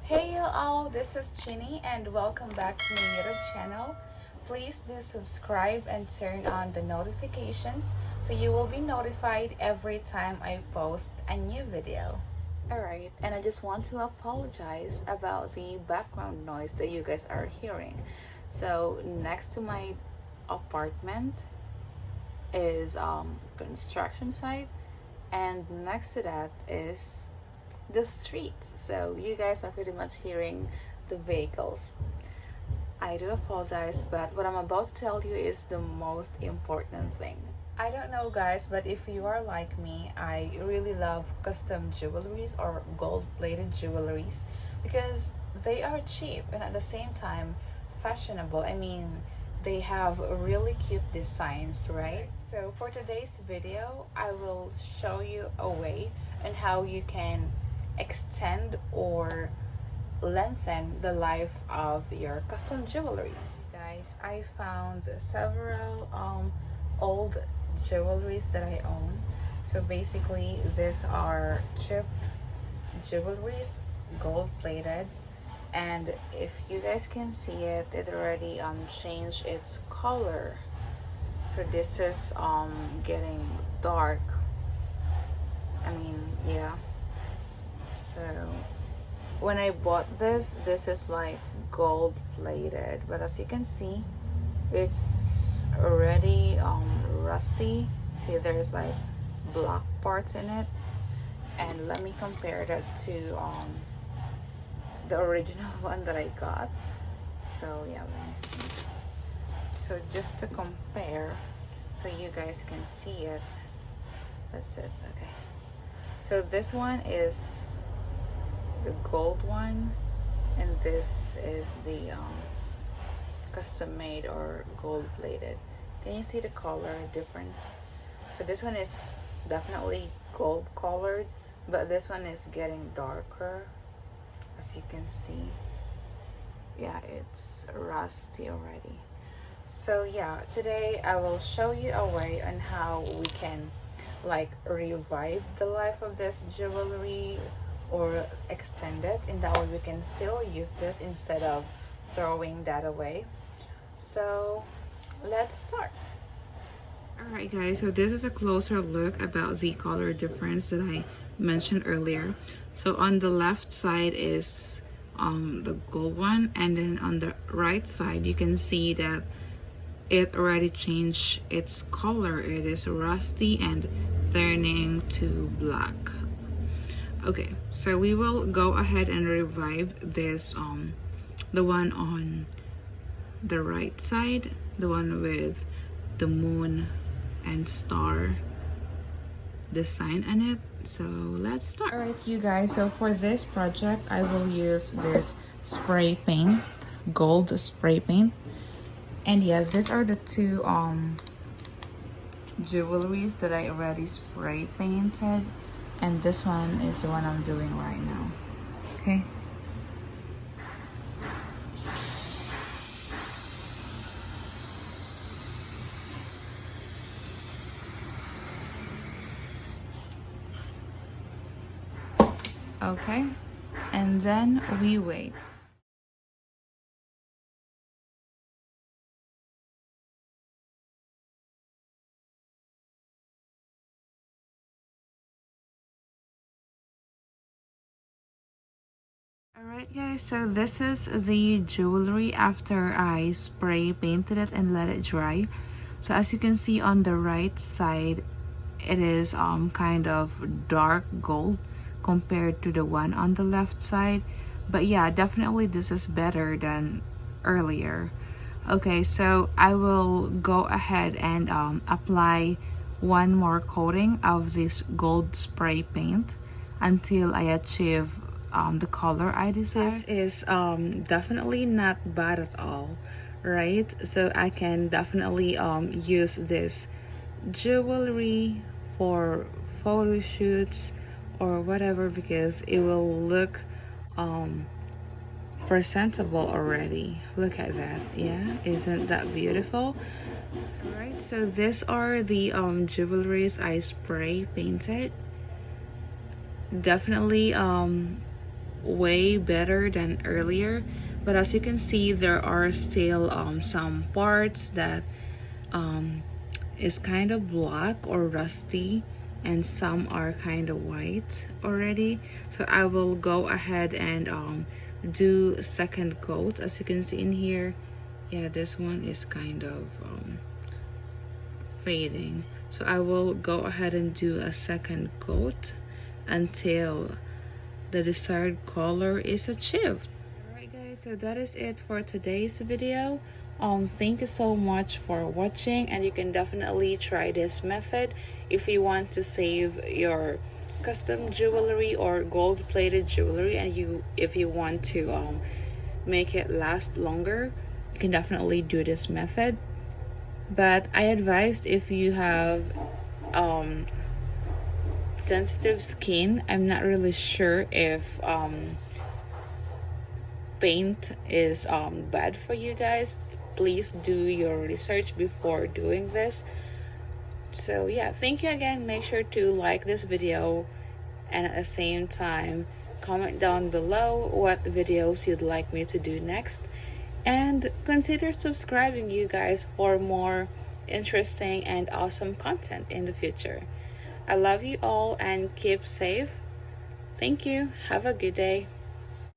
Hey you all, this is Chine and welcome back to my YouTube channel. Please do subscribe and turn on the notifications so you will be notified every time I post a new video. Alright, and I just want to apologize about the background noise that you guys are hearing. So next to my apartment is construction site, and next to that is the streets, so you guys are pretty much hearing the vehicles. I do apologize, but what I'm about to tell you is the most important thing. I don't know guys, but if you are like me, I really love custom jewelries or gold-plated jewelries because they are cheap and at the same time fashionable. I mean, they have really cute designs, right? So for today's video, I will show you a way on how you can extend or lengthen the life of your custom jewelries. Guys, I found several old jewelries that I own. So basically these are cheap jewelries, gold plated, and if you guys can see it, it already changed its color. So this is getting dark. I mean, yeah. So when I bought this is like gold plated, but as you can see, it's already rusty. See, there's like black parts in it. And let me compare that to the original one that I got. So yeah, let me see. So just to compare so you guys can see it. That's it. Okay, so this one is the gold one, and this is the custom made or gold plated. Can you see the color difference? So this one is definitely gold colored, but this one is getting darker, as you can see. Yeah, it's rusty already. So yeah, today I will show you a way on how we can like revive the life of this jewelry or extend it, in that way we can still use this instead of throwing that away. So let's start. Alright guys, so this is a closer look about the color difference that I mentioned earlier. So on the left side is the gold one, and then on the right side you can see that it already changed its color. It is rusty and turning to black. Okay, so we will go ahead and revive this the one on the right side, the one with the moon and star design on it. So let's start. All right, you guys, so for this project I will use this spray paint, gold spray paint. And yeah, these are the two jewelries that I already spray painted, and this one is the one I'm doing right now. Okay, okay, and then we wait. Alright guys, so this is the jewelry after I spray painted it and let it dry. So as you can see on the right side, it is kind of dark gold compared to the one on the left side. But yeah, definitely this is better than earlier. Okay, so I will go ahead and apply one more coating of this gold spray paint until I achieve the color I desire. This is definitely not bad at all, right? So I can definitely use this jewelry for photo shoots or whatever, because it will look presentable already. Look at that. Yeah, isn't that beautiful? Right, so these are the jewelries I spray painted. Definitely way better than earlier, but as you can see, there are still some parts that is kind of black or rusty, and some are kind of white already. So I will go ahead and do second coat. As you can see in here, yeah, this one is kind of fading, so I will go ahead and do a second coat until the desired color is achieved. Alright guys, so that is it for today's video. Thank you so much for watching, and you can definitely try this method if you want to save your custom jewelry or gold plated jewelry, and if you want to make it last longer, you can definitely do this method. But I advised if you have sensitive skin, I'm not really sure if paint is bad for you guys. Please do your research before doing this. So yeah, thank you again. Make sure to like this video, and at the same time comment down below what videos you'd like me to do next, and consider subscribing, you guys, for more interesting and awesome content in the future. I love you all and keep safe. Thank you. Have a good day.